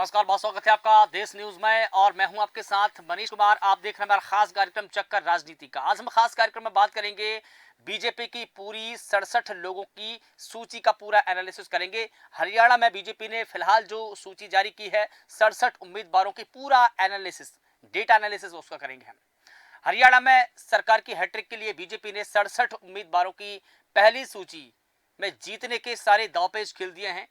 नमस्कार, बहुत स्वागत है आपका देश न्यूज में और मैं हूं आपके साथ मनीष कुमार। आप देख रहे हैं हमारा खास कार्यक्रम चक्कर राजनीति का। आज हम खास कार्यक्रम में बात करेंगे बीजेपी की पूरी 67 लोगों की सूची का पूरा एनालिसिस करेंगे। हरियाणा में बीजेपी ने फिलहाल जो सूची जारी की है 67 उम्मीदवारों की पूरा एनालिसिस, डेटा एनालिसिस उसका करेंगे हम। हरियाणा में सरकार की हैट्रिक के लिए बीजेपी ने 67 उम्मीदवारों की पहली सूची में जीतने के सारे दांवपेच खेल दिए हैं।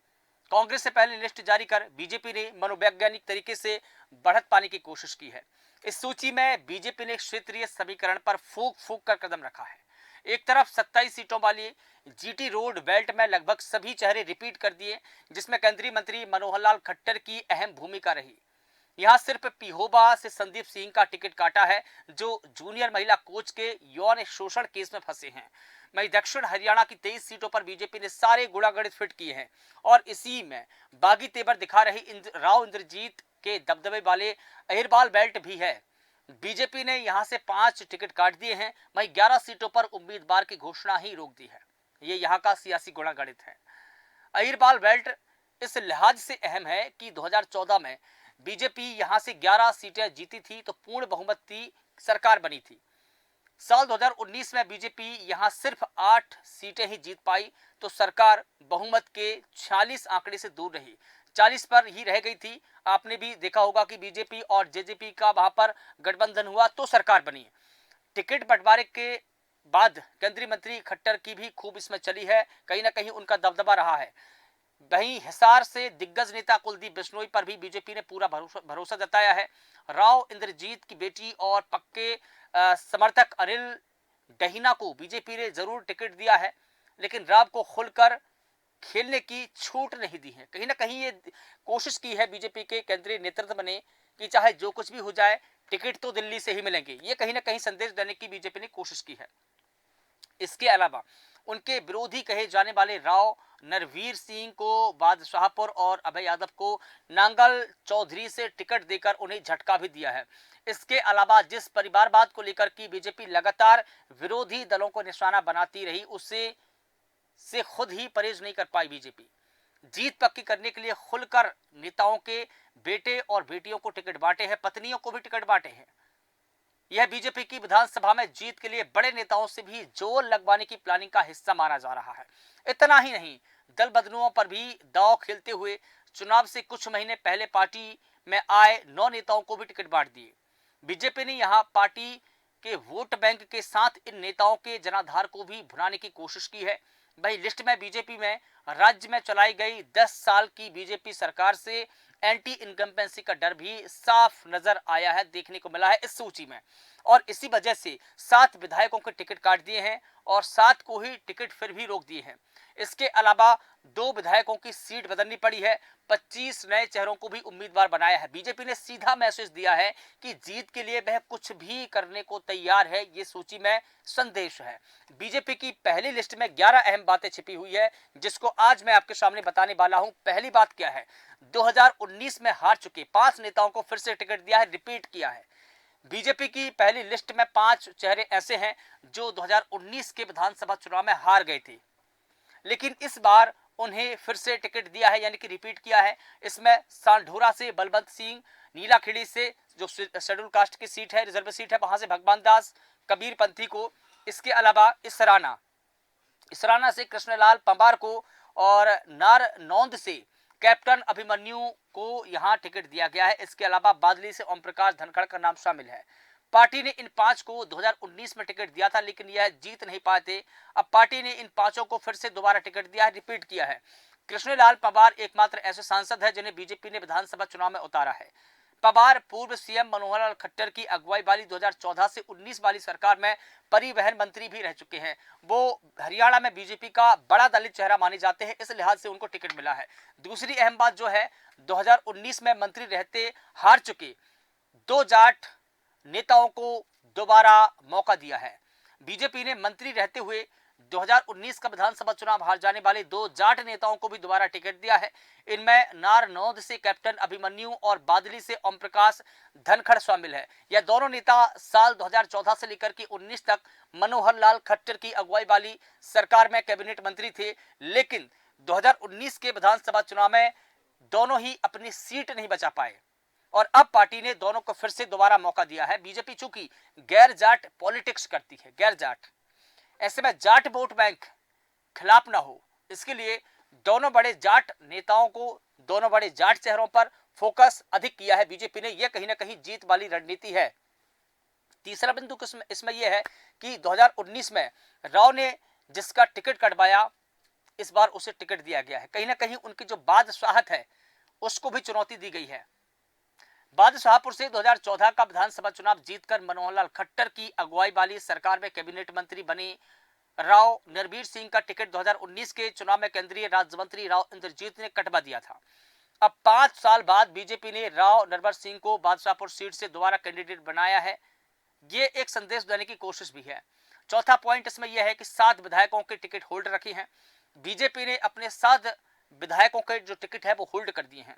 कांग्रेस से पहले लिस्ट जारी कर बीजेपी ने मनोवैज्ञानिक तरीके से बढ़त पाने की कोशिश की है। इस सूची में बीजेपी ने क्षेत्रीय समीकरण पर फूंक फूंक कर कदम रखा है। एक तरफ 27 सीटों वाली जीटी रोड बेल्ट में लगभग सभी चेहरे रिपीट कर दिए, जिसमें केंद्रीय मंत्री मनोहर लाल खट्टर की अहम भूमिका रही। यहां सिर्फ पिहोबा से संदीप सिंह का टिकट काटा है, जो जूनियर महिला कोच के यौन शोषण केस में फंसे हैं। वहीं दक्षिण हरियाणा की 23 सीटों पर बीजेपी ने सारे गुणागणित फिट किए हैं और इसी में बागी तेवर दिखा रही राव इंद्रजीत के दबदबे वाले अहिरबाल बेल्ट भी है। बीजेपी ने यहां से 5 टिकट काट दिए हैं। वहीं 11 सीटों पर उम्मीदवार की घोषणा ही रोक दी है। ये यहाँ का सियासी गुणागणित है। अहिरबाल बेल्ट इस लिहाज से अहम है कि 2014 में बीजेपी यहां से 11 सीटें जीती थी तो पूर्ण बहुमत की सरकार बनी थी। साल 2019 में बीजेपी यहां सिर्फ 8 सीटें ही जीत पाई तो सरकार बहुमत के 46 आंकड़े से दूर रही, 40 पर ही रह गई थी। आपने भी देखा होगा कि बीजेपी और जेजेपी का वहां पर गठबंधन हुआ तो सरकार बनी। टिकट बंटवारे के बाद केंद्रीय मंत्री खट्टर की भी खूब इसमें चली है, कहीं ना कहीं उनका दबदबा रहा है। वहीं हिसार से दिग्गज नेता कुलदीप बिश्नोई पर भी बीजेपी ने पूरा भरोसा जताया है। राव इंद्रजीत की बेटी और पक्के समर्थक अनिल डहीना को बीजेपी ने जरूर टिकट दिया है, लेकिन राव को खुलकर खेलने की छूट नहीं दी है। कहीं ना कहीं ये कोशिश की है बीजेपी के केंद्रीय नेतृत्व ने कि चाहे जो कुछ भी हो जाए टिकट तो दिल्ली से ही मिलेंगे। ये कहीं ना कहीं संदेश देने की बीजेपी ने कोशिश की है। इसके अलावा उनके विरोधी कहे जाने वाले राव नरवीर सिंह को बादशाहपुर और अभय यादव को नांगल चौधरी से टिकट देकर उन्हें झटका भी दिया है। इसके अलावा जिस परिवारवाद को लेकर की बीजेपी लगातार विरोधी दलों को निशाना बनाती रही, उससे खुद ही परहेज नहीं कर पाई बीजेपी। जीत पक्की करने के लिए खुलकर नेताओं के बेटे और बेटियों को टिकट बांटे हैं, पत्नियों को भी टिकट बांटे हैं। यह बीजेपी की विधानसभा में जीत के लिए बड़े नेताओं से भी जोर लगवाने की प्लानिंग का हिस्सा माना जा रहा है। इतना ही नहीं, दल बदलुओं पर भी दांव खेलते हुए चुनाव से कुछ महीने पहले पार्टी में आए 9 नेताओं को भी टिकट बांट दिए। बीजेपी ने यहां पार्टी के वोट बैंक के साथ इन नेताओं के जनाधार को भी भुनाने की कोशिश की है। वही लिस्ट में बीजेपी में राज्य में चलाई गई 10 साल की बीजेपी सरकार से एंटी इनकम्पेंसी का डर भी साफ नजर आया है, देखने को मिला है इस सूची में। और इसी वजह से 7 विधायकों के टिकट काट दिए हैं और 7 को ही टिकट फिर भी रोक दिए हैं। इसके अलावा 2 विधायकों की सीट बदलनी पड़ी है। 25 नए चेहरों को भी उम्मीदवार बनाया है। बीजेपी ने सीधा मैसेज दिया है कि जीत के लिए वह कुछ भी करने को तैयार है। ये सूची में संदेश है। बीजेपी की पहली लिस्ट में 11 अहम बातें छिपी हुई है, जिसको आज मैं आपके सामने बताने वाला हूं। पहली बात क्या है, 2019 में हार चुके 5 नेताओं को फिर से टिकट दिया है, रिपीट किया है। बीजेपी की पहली लिस्ट में 5 चेहरे ऐसे हैं जो 2019 के विधानसभा चुनाव में हार गए थे, लेकिन इस बार उन्हें फिर से टिकट दिया है, यानी कि रिपीट किया है। इसमें सांढोरा से बलवंत सिंह, नीलाखेड़ी से जो शेड्यूल कास्ट की सीट है, रिजर्व सीट है, वहां से भगवान दास कबीर पंथी को, इसके अलावा इसराना से कृष्णलाल पंवार को और नारनौंद से कैप्टन अभिमन्यु को यहां टिकट दिया गया है। इसके अलावा बादली से ओम प्रकाश धनखड़ का नाम शामिल है। पार्टी ने इन 5 को 2019 में टिकट दिया था, लेकिन यह जीत नहीं पाए थे। अब पार्टी ने इन 5 को फिर से दोबारा टिकट दिया है, रिपीट किया है। कृष्णलाल पंवार एकमात्र ऐसे सांसद है जिन्हें बीजेपी ने विधानसभा चुनाव में उतारा है। पंवार पूर्व सीएम मनोहर लाल खट्टर की अगुवाई वाली 2014 से 19 वाली सरकार में परिवहन मंत्री भी रह चुके हैं। वो हरियाणा में बीजेपी का बड़ा दलित चेहरा माने जाते हैं, इस लिहाज से उनको टिकट मिला है। दूसरी अहम बात जो है, 2019 में मंत्री रहते हार चुके 2 जाट नेताओं को दोबारा मौका दिया है। बीजेपी ने मंत्री रहते हुए 2019 का विधानसभा चुनाव हार जाने वाले 2 जाट नेताओं को भी दोबारा टिकट दिया है। इनमें नारनौंद से कैप्टन अभिमन्यु और बादली से ओम प्रकाश धनखड़ शामिल है। यह दोनों नेता साल 2014 से लेकर के 19 तक मनोहर लाल खट्टर की अगुवाई वाली सरकार में कैबिनेट मंत्री थे, लेकिन 2019 के विधानसभा चुनाव में दोनों ही अपनी सीट नहीं बचा पाए और अब पार्टी ने दोनों को फिर से दोबारा मौका दिया है। बीजेपी चूंकि गैर जाट पॉलिटिक्स करती है, गैर जाट, ऐसे में जाट वोट बैंक खिलाफ ना हो, इसके लिए दोनों बड़े जाट नेताओं को, दोनों बड़े जाट चेहरों पर फोकस अधिक किया है बीजेपी ने। यह कहीं ना कहीं जीत वाली रणनीति है। तीसरा बिंदु इसमें यह है कि 2019 में राव ने जिसका टिकट कटवाया, इस बार उसे टिकट दिया गया है। कहीं ना कहीं उनकी जो बादशाहत है उसको भी चुनौती दी गई है। बादशाहपुर से 2014 का विधानसभा चुनाव जीतकर मनोहर लाल खट्टर की अगुवाई वाली सरकार में कैबिनेट मंत्री बने राव नरबीर सिंह का टिकट 2019 के चुनाव में केंद्रीय राज्य मंत्री राव इंद्रजीत ने कटवा दिया था। अब 5 साल बाद बीजेपी ने राव नरबीर सिंह को बादशाहपुर सीट से दोबारा कैंडिडेट बनाया है। ये एक संदेश देने की कोशिश भी है। चौथा पॉइंट इसमें यह है कि 7 विधायकों के टिकट होल्ड रखे हैं। बीजेपी ने अपने 7 विधायकों के जो टिकट है वो होल्ड कर दिए हैं।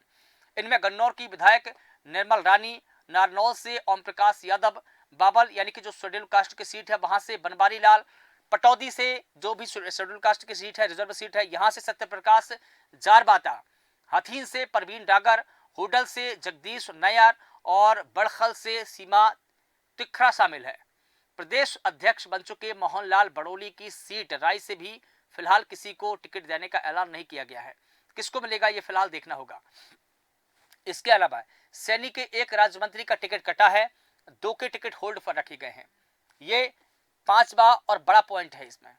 इनमें गन्नौर की विधायक निर्मल रानी, नारनौल से ओम प्रकाश यादव, बाबल यानी कि जो शेड्यूल कास्ट की सीट है वहां से बनवारी लाल, पटौदी से जो भी शेड्यूल कास्ट की सीट है, रिजर्व सीट है, यहां से सत्यप्रकाश जारबाता, हथीन से परवीन डागर, हुडल से जगदीश नैयर और बड़खल से सीमा तिखरा शामिल है। प्रदेश अध्यक्ष बन चुके मोहनलाल बड़ोली की सीट राय से भी फिलहाल किसी को टिकट देने का ऐलान नहीं किया गया है। किसको मिलेगा ये फिलहाल देखना होगा। इसके अलावा सैनी के एक राज्य मंत्री का टिकट कटा है, 2 के टिकट होल्ड पर रखे गए हैं। ये 5वां और बड़ा पॉइंट है। इसमें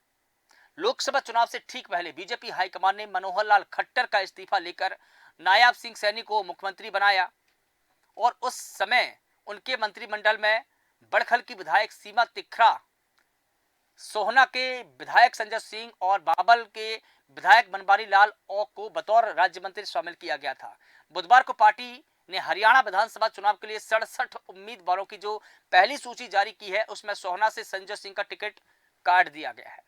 लोकसभा चुनाव से ठीक पहले बीजेपी हाईकमान ने मनोहर लाल खट्टर का इस्तीफा लेकर नायाब सिंह सैनी को मुख्यमंत्री बनाया और उस समय उनके मंत्रिमंडल में बड़खल की विधायक सीमा तिखरा, सोहना के विधायक संजय सिंह और बाबल के विधायक बनवारी लाल को बतौर राज्य मंत्री शामिल किया गया था। बुधवार को पार्टी ने हरियाणा विधानसभा चुनाव के लिए 67 उम्मीदवारों की जो पहली सूची जारी की है उसमें सोहना से संजय सिंह का टिकट काट दिया गया है।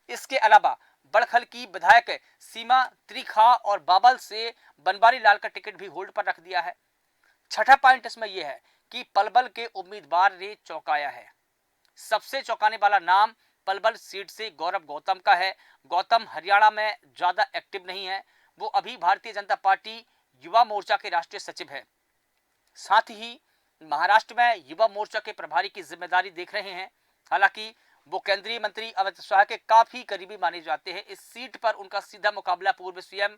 इसके अलावा बड़खल की विधायक सीमा त्रिखा और बाबल से बनवारी लाल का टिकट भी होल्ड पर रख दिया है। छठा पॉइंट इसमें यह है कि पलवल के उम्मीदवार ने चौंकाया है। सबसे चौंकाने वाला नाम पलवल सीट से गौरव गौतम का है। गौतम हरियाणा में ज्यादा एक्टिव नहीं है, वो अभी भारतीय जनता पार्टी युवा मोर्चा के राष्ट्रीय सचिव है। साथ ही महाराष्ट्र में युवा मोर्चा के प्रभारी की जिम्मेदारी देख रहे हैं। हालांकि वो केंद्रीय मंत्री अमित शाह के काफी करीबी माने जाते हैं। इस सीट पर उनका सीधा मुकाबला पूर्व सीएम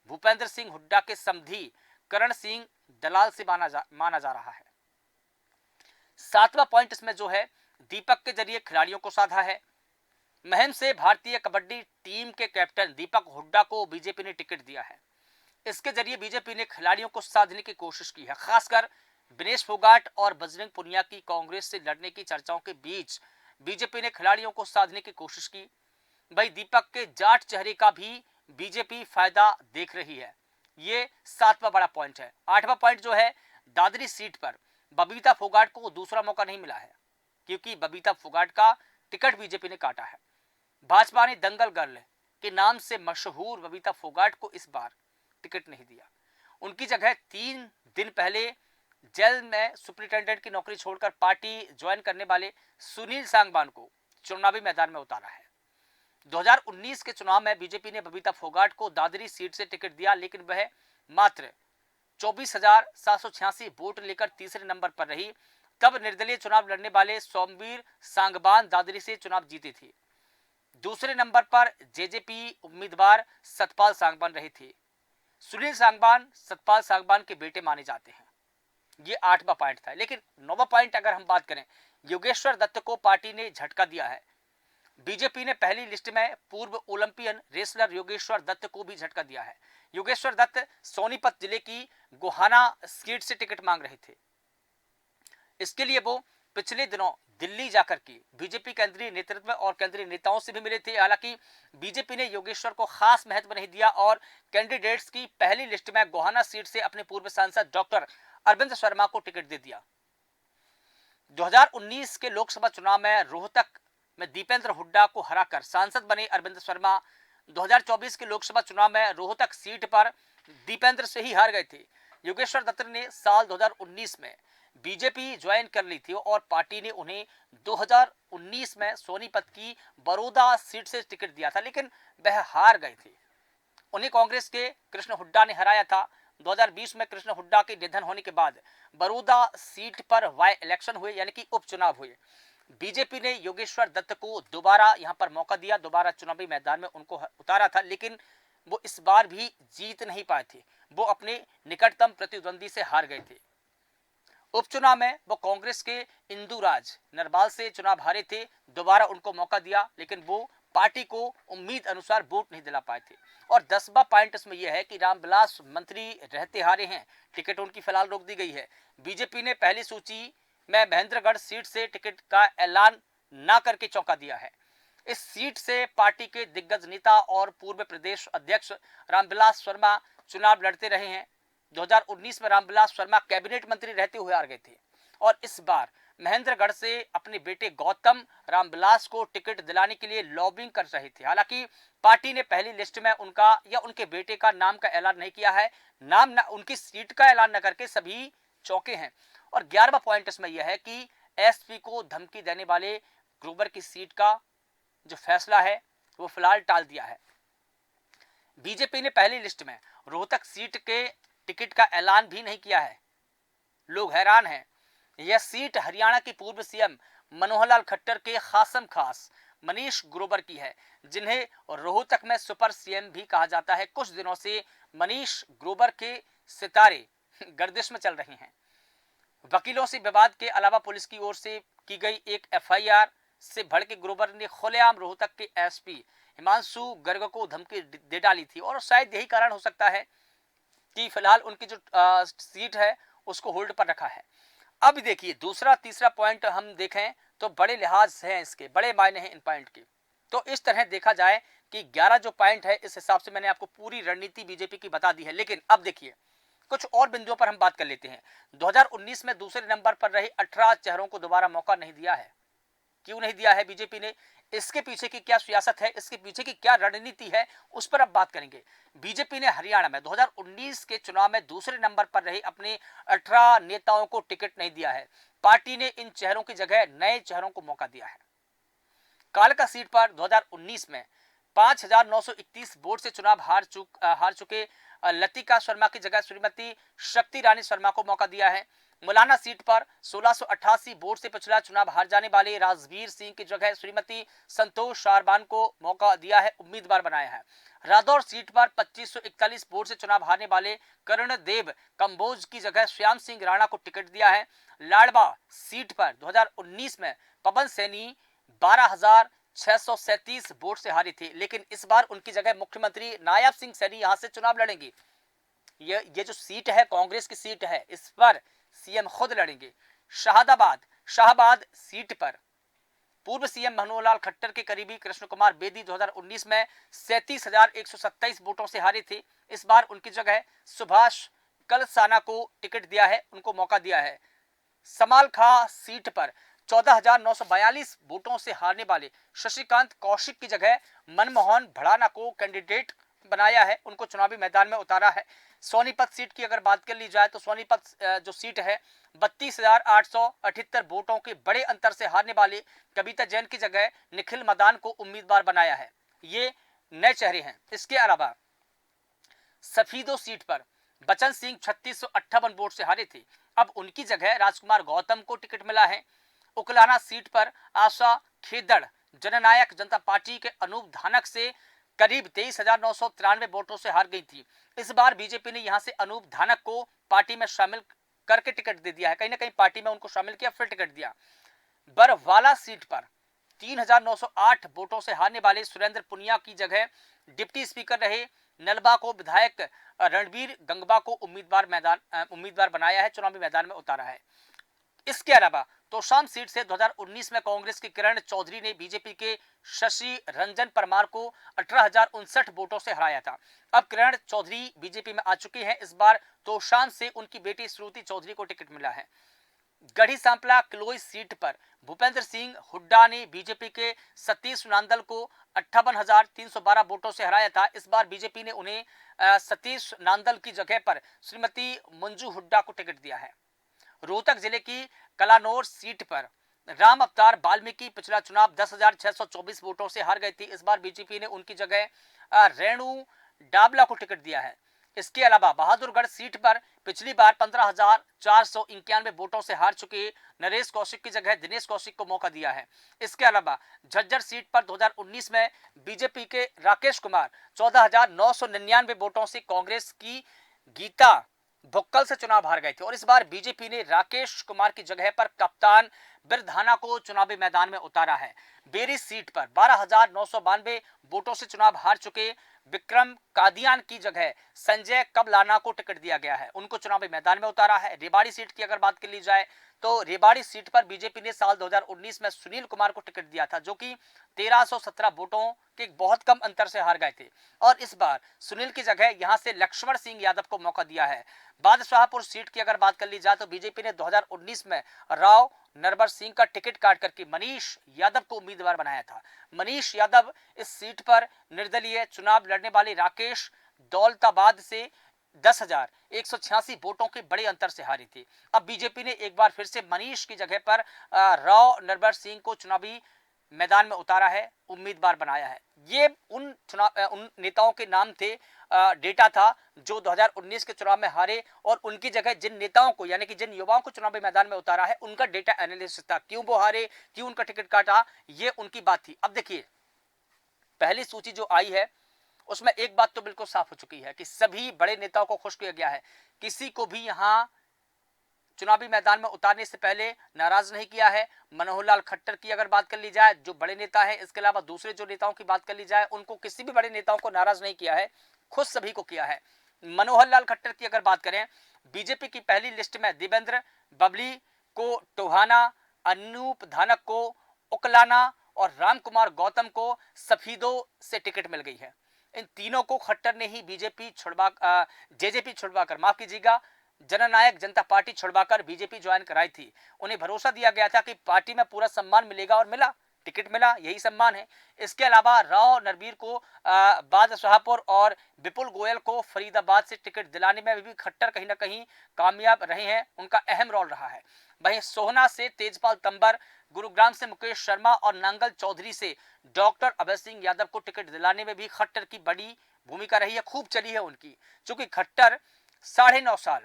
भूपेंद्र सिंह हुड्डा के समधी करण सिंह दलाल से माना जा रहा है। 7वां पॉइंट इसमें जो है दीपक के जरिए खिलाड़ियों को साधा है। महम से भारतीय कबड्डी टीम के कैप्टन दीपक हुड्डा को बीजेपी ने टिकट दिया है। इसके जरिए बीजेपी ने खिलाड़ियों को साधने की कोशिश की है। खासकर विनेश फोगाट और बजरंग पुनिया की कांग्रेस से लड़ने की चर्चाओं के बीच बीजेपी ने खिलाड़ियों को साधने की कोशिश की। भाई दीपक के जाट चेहरे का भी बीजेपी फायदा देख रही है। ये 7वां बड़ा पॉइंट है। 8वां पॉइंट जो है दादरी सीट पर बबीता फोगाट को दूसरा मौका नहीं मिला है क्योंकि बबीता फोगाट का टिकट बीजेपी ने काटा है। भाजपा ने दंगल गर्ल के नाम से मशहूर बबीता फोगाट को इस बार टिकट नहीं दिया। उनकी जगह 3 दिन पहले जेल में सुपरिटेंडेंट की नौकरी छोड़कर पार्टी ज्वाइन करने वाले सुनील सांगवान को चुनावी मैदान में उतारा है। 2019 के चुनाव में बीजेपी ने बबीता फोगाट को दादरी सीट से टिकट दिया, लेकिन वह मात्र 24,786 वोट लेकर तीसरे नंबर पर रही। तब निर्दलीय चुनाव लड़ने वाले सोमवीर सांगवान दादरी से चुनाव जीते थे। दूसरे नंबर पर जेजेपी उम्मीदवार सतपाल सांगवान रहे थे। सुनील सांगवान सतपाल सांगवान के बेटे माने जाते हैं। ये 8वां पॉइंट था। लेकिन 9वां पॉइंट अगर हम बात करें, योगेश्वर दत्त को पार्टी ने झटका दिया है। बीजेपी ने पहली लिस्ट में पूर्व ओलंपियन रेसलर योगेश्वर दत्त को भी झटका दिया है। योगेश्वर दत्त सोनीपत जिले की गोहाना सीट से टिकट मांग रहे थे। इसके लिए वो पिछले दिनों दिल्ली जाकर के बीजेपी केंद्रीय नेतृत्व और केंद्रीय नेताओं से भी मिले थे। हालांकि बीजेपी ने योगेश्वर को खास महत्व नहीं दिया और कैंडिडेट्स की पहली लिस्ट में गोहाना सीट से अपने पूर्व सांसद डॉक्टर अरविंद शर्मा को टिकट दे दिया। 2019 के लोकसभा चुनाव में रोहतक में दीपेंद्र हुड्डा को हराकर सांसद बने अरविंद शर्मा 2024 के लोकसभा चुनाव में रोहतक सीट पर दीपेंद्र से ही हार गए थे। योगेश्वर दत्त ने साल 2019 में बीजेपी ज्वाइन कर ली थी और पार्टी ने उन्हें 2019 में सोनीपत की बड़ौदा सीट से टिकट दिया था, लेकिन वह हार गए थे। उन्हें कांग्रेस के कृष्ण हुड्डा ने हराया था। 2020 में कृष्ण हुड्डा के निधन होने के बाद बड़ौदा सीट पर वाई इलेक्शन हुए, यानी कि उपचुनाव हुए। बीजेपी ने योगेश्वर दत्त को दोबारा यहां पर मौका दिया, दोबारा चुनावी मैदान में उनको उतारा था, लेकिन वो इस बार भी जीत नहीं पाए थे। वो अपने निकटतम प्रतिद्वंदी से हार गए थे। उपचुनाव में वो कांग्रेस के इंदुराज नरवाल से चुनाव हारे थे। दोबारा उनको मौका दिया, लेकिन वो पार्टी को उम्मीद अनुसार वोट नहीं दिला पाए थे। और 10वां पॉइंट इसमें यह है कि रामविलास मंत्री रहते हारे हैं, टिकट उनकी फिलहाल रोक दी गई है। बीजेपी ने पहली सूची में महेंद्रगढ़ सीट से टिकट का ऐलान न करके चौंका दिया है। इस सीट से पार्टी के दिग्गज नेता और पूर्व प्रदेश अध्यक्ष रामविलास शर्मा चुनाव लड़ते रहे हैं। 2019 में रामविलास शर्मा कैबिनेट मंत्री रहते हुए हार गए थे और इस बार महेंद्रगढ़ से अपने बेटे गौतम रामविलास को टिकट दिलाने के लिए लॉबिंग कर रहे थे। हालांकि पार्टी ने पहली लिस्ट में उनका या उनके बेटे का नाम का ऐलान नहीं किया है। नाम न, उनकी सीट का ऐलान न करके सभी चौंके हैं। और 11वां पॉइंट इसमें यह है कि एसपी को धमकी देने वाले ग्रोवर की सीट का जो फैसला है वो फिलहाल टाल दिया है। बीजेपी ने पहली लिस्ट में रोहतक सीट के टिकट का ऐलान भी नहीं किया है। लोग हैरान हैं। यह सीट हरियाणा की पूर्व सीएम मनोहर लाल खट्टर के खासम खास मनीष ग्रोवर की है, जिन्हें रोहतक में सुपर सीएम भी कहा जाता है। कुछ दिनों से मनीष ग्रोवर के सितारे गर्दिश में चल रहे हैं। वकीलों से विवाद के अलावा पुलिस की ओर से की गई एक एफआईआर से भड़के ग्रोवर ने खुलेआम रोहतक के एसपी हिमांशु गर्ग को धमकी दे डाली थी और शायद यही कारण हो सकता है कि फिलहाल उनकी जो सीट है उसको होल्ड पर रखा है। अब देखिए दूसरा तीसरा पॉइंट हम देखें तो बड़े लिहाज हैं, इसके बड़े मायने हैं इन पॉइंट के। तो इस तरह देखा जाए कि 11 जो पॉइंट है इस हिसाब से मैंने आपको पूरी रणनीति बीजेपी की बता दी है। लेकिन अब देखिए कुछ और बिंदुओं पर हम बात कर लेते हैं। 2019 में दूसरे नंबर पर रहे 18 चेहरों को दोबारा मौका नहीं दिया है। क्यों नहीं दिया है बीजेपी ने? इसके पीछे की क्या सियासत है, इसके पीछे की क्या रणनीति है, उस पर अब बात करेंगे। बीजेपी ने हरियाणा में 2019 के चुनाव में दूसरे नंबर पर रहे अपने 18 नेताओं को टिकट नहीं दिया है। पार्टी ने इन चेहरों की जगह नए चेहरों को मौका दिया है। कालका सीट पर 2019 में 5,931 वोट से चुनाव हार चुके लतिका शर्मा की जगह श्रीमती शक्ति रानी शर्मा को मौका दिया है। मुलाना सीट पर 1688 वोट से पिछला चुनाव हार जाने वाले राजवीर सिंह की जगह श्रीमती संतोष शारबान को मौका दिया है, उम्मीदवार बनाया है। रादौर सीट पर 2541 वोट से चुनाव हारने वाले कर्णदेव कंबोज की जगह श्याम सिंह राणा को टिकट दिया है। लाडवा सीट पर 2019 में पवन सैनी 12,637 वोट से हारी थी, लेकिन इस बार उनकी जगह मुख्यमंत्री नायब सिंह सैनी यहां से चुनाव लड़ेंगे। ये जो सीट है कांग्रेस की सीट है, इस पर सीएम खुद लड़ेंगे। शाहबाद सीट पर पूर्व सीएम मनोहर लाल खट्टर के करीबी कृष्ण कुमार बेदी 2019 में 37,127 वोटों से हारे थे। इस बार उनकी जगह सुभाष कलसाना को टिकट दिया है, उनको मौका दिया है। समालखा सीट पर 14,942 वोटों से हारने वाले शशिकांत कौशिक की जगह मनमोहन भड़ाना को कैंडिडेट बनाया है, उनको चुनावी मैदान में उतारा है। सोनीपत सीट की अगर बात कर ली जाए तो सोनीपत जो सीट है 32,878 वोटों के बड़े अंतर से हारने वाले कविता जैन की जगह निखिल मदान को उम्मीदवार बनाया है। ये नए चेहरे हैं। इसके अलावा सफीदो सीट पर बचन सिंह 3658 वोट से हारे थे, अब उनकी जगह राजकुमार गौतम को टिकट मिला है। उकलाना सीट पर आशा खेदड़ जननायक जनता पार्टी के अनूप धानक से करीब 23,993 वोटों से हार गई थी। इस बार बीजेपी ने यहां से अनूप धानक को पार्टी में शामिल करके टिकट दे दिया है, कहीं ना कहीं पार्टी में उनको शामिल किया, फिर टिकट दिया। बरवाला सीट पर 3,908 वोटों से हारने वाले सुरेंद्र पुनिया की जगह डिप्टी स्पीकर रहे नलबा को विधायक रणबीर गंगवा को उम्मीदवार बनाया है, चुनावी मैदान में उतारा है। इसके अलावा तोशाम सीट से 2019 में कांग्रेस के किरण चौधरी ने बीजेपी के शशि रंजन परमार को 18,059 वोटों से हराया था। अब किरण चौधरी बीजेपी में आ चुकी हैं। इस बार तोशाम से उनकी बेटी श्रुति चौधरी को टिकट मिला है। गढ़ी सांपला किलोई सीट पर भूपेंद्र सिंह हुड्डा ने बीजेपी के सतीश नांदल को 58,312 वोटों से हराया था। इस बार बीजेपी ने उन्हें सतीश नांदल की जगह पर श्रीमती मंजू हुड्डा को टिकट दिया है। रोहतक जिले की कलानौर सीट पर राम अवतार वाल्मीकि पिछला चुनाव 10,624 वोटों से हार गई थी। इस बार बीजेपी ने उनकी जगह रेणु डाबला को टिकट दिया है। इसके अलावा बहादुरगढ़ सीट पर पिछली बार 15,491 वोटों से हार चुके नरेश कौशिक की जगह दिनेश कौशिक को मौका दिया है। इसके अलावा झज्जर सीट पर 2019 में बीजेपी के राकेश कुमार 14,999 वोटों से कांग्रेस की गीता भुक्कल से चुनाव हार गए थे और इस बार बीजेपी ने राकेश कुमार की जगह पर कप्तान बिरधाना को चुनावी मैदान में उतारा है। बेरी सीट पर 12,992 वोटों से चुनाव हार चुके विक्रम कादियान की जगह संजय कबलाना को टिकट दिया गया है, उनको चुनावी मैदान में उतारा है। रेवाड़ी सीट की अगर बात कर ली जाए तो रेवाड़ी सीट पर बीजेपी ने साल 2019 में सुनील कुमार को टिकट दिया था, जो कि 1317 वोटों के बहुत कम अंतर से हार गए थे और इस बार सुनील की जगह यहां से लक्ष्मण सिंह यादव को मौका दिया है। बादशाहपुर सीट की अगर बात कर ली जाए तो बीजेपी ने 2019 में राव नरवर सिंह का टिकट काट करके मनीष यादव को उम्मीदवार बनाया था। मनीष यादव इस सीट पर निर्दलीय चुनाव लड़ने वाले राकेश दौलताबाद से 10,186 वोटों के बड़े अंतर से हारी थी। अब बीजेपी ने एक बार फिर से मनीष की जगह पर राव नरवर सिंह को चुनावी मैदान में उतारा है, उम्मीदवार बनाया है। ये उन नेताओं के नाम थे, डेटा था जो 2019 के चुनाव में हारे और उनकी जगह जिन नेताओं को यानी कि जिन युवाओं को चुनावी मैदान में उतारा है उनका डेटा एनालिसिस था। क्यों वो हारे, क्यों उनका टिकट काटा, ये उनकी बात थी। अब देखिए पहली सूची जो आई है उसमें एक बात तो बिल्कुल साफ हो चुकी है कि सभी बड़े नेताओं को खुश किया गया है। किसी को भी यहां चुनावी मैदान में उतारने से पहले नाराज नहीं किया है। मनोहर लाल खट्टर की अगर बात कर ली जाए जो बड़े नेता है, इसके अलावा दूसरे जो नेताओं की बात कर ली जाए उनको किसी भी बड़े नेताओं को नाराज नहीं किया है, खुद सभी को किया है। मनोहर लाल खट्टर की अगर बात करें, बीजेपी की पहली लिस्ट में देवेंद्र बबली को टोहाना, अनूप धानक को उकलाना और रामकुमार गौतम को सफीदो से टिकट मिल गई है। इन तीनों को खट्टर ने ही जेजेपी छुड़वाकर माफ कीजिएगा जननायक जनता पार्टी छुड़वाकर बीजेपी ज्वाइन कराई थी। उन्हें भरोसा दिया गया था कि पार्टी में पूरा सम्मान मिलेगा और मिला, टिकट मिला, यही सम्मान है। इसके अलावा राव नरवीर को बादशाहपुर और विपुल गोयल को फरीदाबाद से टिकट दिलाने में भी खट्टर कहीं ना कहीं कामयाब रहे हैं, उनका अहम रोल रहा है। वहीं सोहना से तेजपाल तंबर, गुरुग्राम से मुकेश शर्मा और नांगल चौधरी से डॉक्टर अभय सिंह यादव को टिकट दिलाने में भी खट्टर की बड़ी भूमिका रही है, खूब चली है उनकी। चूंकि खट्टर 9.5 साल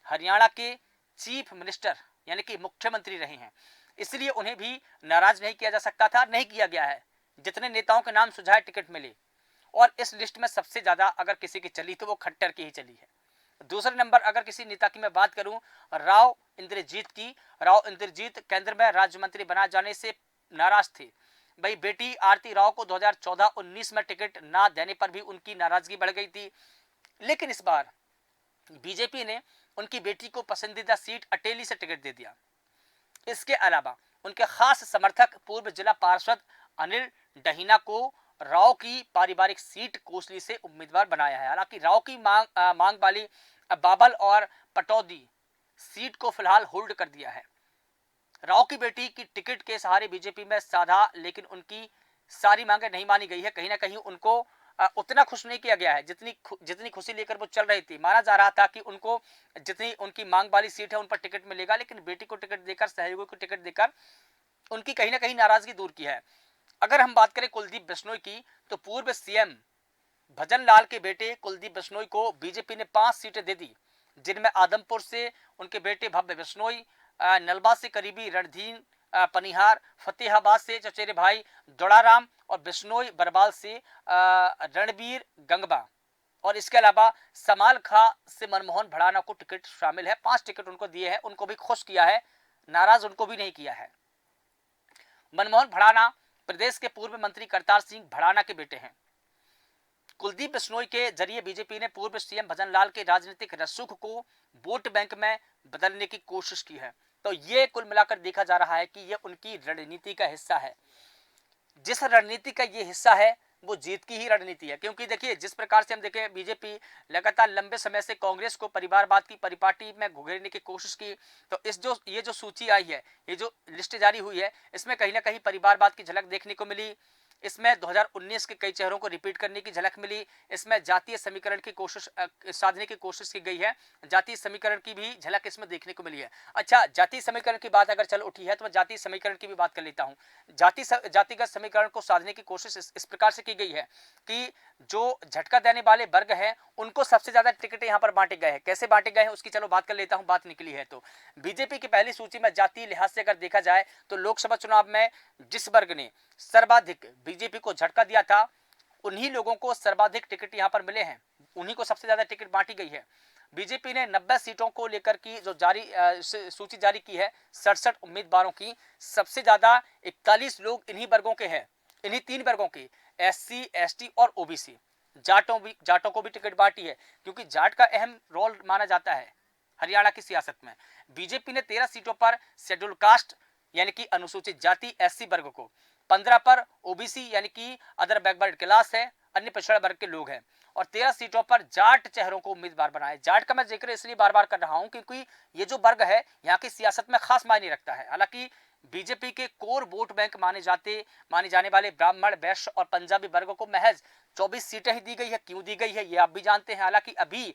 हरियाणा के चीफ मिनिस्टर यानी कि मुख्यमंत्री रहे हैं, इसलिए उन्हें भी नाराज नहीं किया जा सकता था, नहीं किया गया है। जितने नेताओं के नाम सुझाए टिकट मिले और इस लिस्ट में सबसे ज्यादा अगर किसी की चली तो वो खट्टर की ही चली है। दूसरे नंबर अगर किसी नेता की मैं बात करूं, राव इंद्रजीत की। राव इंद्रजीत केंद्र में राज्य मंत्री बनाए जाने से नाराज थे। भाई बेटी आरती राव को 2014-19 में टिकट ना देने पर भी उनकी नाराजगी बढ़ गई थी, लेकिन इस बार बीजेपी ने उनकी बेटी को पसंदीदा सीट अटेली से टिकट दे दिया। इसके अलावा उनके खास समर्थक पूर्व जिला पार्षद अनिल डहीना को राव की पारिवारिक सीट कोसली से उम्मीदवार बनाया है। हालांकि राव की मांग वाली बाबल और पटौदी सीट को फिलहाल होल्ड कर दिया है। राव की बेटी की टिकट के सहारे बीजेपी में साधा, लेकिन उनकी सारी मांगे नहीं मानी गई है। कहीं ना कहीं उनको उतना खुश नहीं किया गया है जितनी खुशी लेकर वो चल रही थी। माना जा रहा था कि उनको जितनी उनकी मांग वाली सीट है उन पर टिकट मिलेगा, लेकिन बेटी को टिकट देकर, सहयोगी को टिकट देकर उनकी कहीं ना कहीं नाराजगी दूर की है। अगर हम बात करें कुलदीप बिश्नोई की, तो पूर्व सीएम भजन लाल के बेटे कुलदीप बिश्नोई को बीजेपी ने 5 सीटें दे दी, जिनमें आदमपुर से उनके बेटे भव्य बिश्नोई, नलबा से करीबी रणधीर पनिहार, फतेहाबाद से चचेरे भाई दोड़ाराम और बिश्नोई बरबाल से रणबीर गंगबा और इसके अलावा समाल खा से मनमोहन भड़ाना को टिकट शामिल है। 5 टिकट उनको दिए हैं, उनको भी खुश किया है, नाराज उनको भी नहीं किया है। मनमोहन भड़ाना प्रदेश के पूर्व मंत्री करतार सिंह भड़ाना के बेटे हैं। कुलदीप बिश्नोई के जरिए बीजेपी ने पूर्व सीएम भजन लाल के राजनीतिक रसूख को वोट बैंक में बदलने की कोशिश की है। तो ये कुल मिलाकर देखा जा रहा है कि ये उनकी रणनीति का हिस्सा है। जिस रणनीति का ये हिस्सा है वो जीत की ही रणनीति है, क्योंकि देखिए जिस प्रकार से हम देखें बीजेपी लगातार लंबे समय से कांग्रेस को परिवारवाद की परिपाटी में घुघेरने की कोशिश की, तो ये जो सूची आई है, ये जो लिस्ट जारी हुई है, इसमें कहीं ना कहीं परिवारवाद की झलक देखने को मिली। इसमें 2019 के कई चेहरों को रिपीट करने की झलक मिली। इसमें जातीय समीकरण की कोशिश साधने की कोशिश की गई है। जातीय समीकरण की भी झलक इसमें देखने को मिली है। अच्छा, जातीय समीकरण की बात अगर चल उठी है तो मैं जातीय समीकरण की भी बात कर लेता हूँ। जातिगत समीकरण को साधने की कोशिश इस प्रकार से की गई है कि जो झटका देने वाले वर्ग हैं उनको सबसे ज्यादा टिकट यहाँ पर बांटे गए हैं। कैसे बांटे गए हैं उसकी चलो बात कर लेता हूँ, बात निकली है तो बीजेपी की पहली सूची में जातीय लिहाज से अगर देखा जाए तो लोकसभा चुनाव में जिस वर्ग ने सर्वाधिक बीजेपी को झटका दिया था उन्हीं लोगों को सर्वाधिक टिकट यहाँ पर मिले हैं, उन्हीं को सबसे ज्यादा टिकट बांटी गई है। बीजेपी ने 90 सीटों को लेकर की जो सूची जारी की है 67 उम्मीदवारों की, सबसे ज्यादा 41 लोग इन्हीं वर्गों के हैं, इन्हीं 3 वर्गों के एससी, एसटी और ओबीसी। जाटों को भी टिकट बांटी है क्योंकि जाट का अहम रोल माना जाता है हरियाणा की सियासत में। बीजेपी ने 13 सीटों पर शेड्यूल कास्ट यानी कि अनुसूचित जाति एससी वर्ग को, 15 पर ओबीसी यानी कि अदर बैकवर्ड क्लास है, अन्य पिछड़ा वर्ग के लोग हैं, और 13 सीटों पर जाट चेहरों को उम्मीदवार बनाए। जाट का मैं जिक्र इसलिए बार बार कर रहा हूं क्योंकि ये जो वर्ग है यहाँ की सियासत में खास मायने रखता है। हालांकि बीजेपी के कोर वोट बैंक माने जाने वाले ब्राह्मण, वैश्य और पंजाबी वर्ग को महज 24 सीटें ही दी गई है। क्यों दी गई है ये आप भी जानते हैं। हालांकि अभी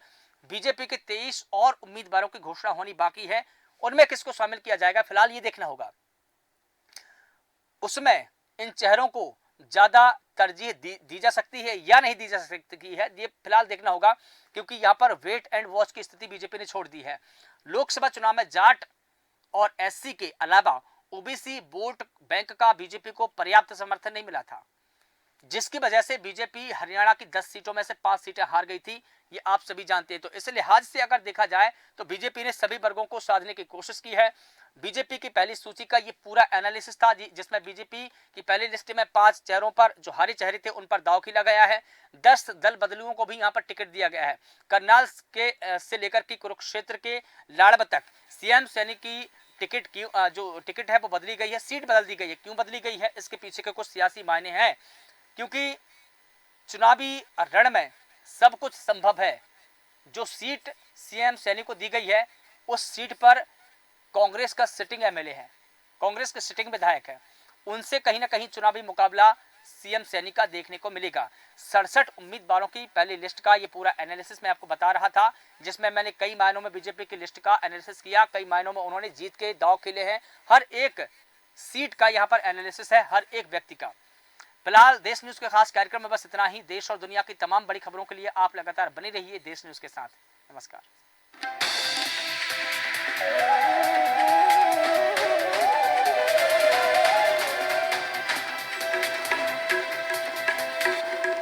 बीजेपी के 23 और उम्मीदवारों की घोषणा होनी बाकी है, उनमें किसको शामिल किया जाएगा फिलहाल ये देखना होगा। उसमें इन चेहरों को ज्यादा तरजीह दी जा सकती है या नहीं दी जा सकती है ये फिलहाल देखना होगा, क्योंकि यहां पर वेट एंड वॉच की स्थिति बीजेपी ने छोड़ दी है। लोकसभा चुनाव में जाट और एससी के अलावा ओबीसी वोट बैंक का बीजेपी को पर्याप्त समर्थन नहीं मिला था, जिसकी वजह से बीजेपी हरियाणा की 10 सीटों में से 5 सीटें हार गई थी, ये आप सभी जानते हैं। तो इस लिहाज से अगर देखा जाए तो बीजेपी ने सभी वर्गों को साधने की कोशिश की है। बीजेपी की पहली सूची का ये पूरा एनालिसिस था जिसमें बीजेपी की पहली लिस्ट में 5 चेहरों पर जो हारे चेहरे थे उन पर दांव खेला गया है। 10 दल बदलुओं को भी यहाँ पर टिकट दिया गया है। करनाल के से लेकर के कुरुक्षेत्र के लाड़ब तक सीएम सैनी की टिकट की जो टिकट है वो बदली गई है, सीट बदल दी गई है। क्यों बदली गई है इसके पीछे के कुछ सियासी मायने हैं, क्योंकि चुनावी रण में सब कुछ संभव है। जो सीट सीएम सैनी को दी गई है उस सीट पर कांग्रेस का सिटिंग एमएलए है, कांग्रेस के सिटिंग विधायक है, उनसे कहीं ना कहीं चुनावी मुकाबला सीएम सैनी का देखने को मिलेगा। 67 उम्मीदवारों की पहली लिस्ट का ये पूरा एनालिसिस मैं आपको बता रहा था, जिसमें मैंने कई मायनों में बीजेपी की लिस्ट का एनालिसिस किया, कई मायनों में उन्होंने जीत के दांव खेले हैं। हर एक सीट का यहाँ पर एनालिसिस है, हर एक व्यक्ति का। फिलहाल देश न्यूज के खास कार्यक्रम में बस इतना ही। देश और दुनिया की तमाम बड़ी खबरों के लिए आप लगातार बने रहिए देश न्यूज के साथ। नमस्कार।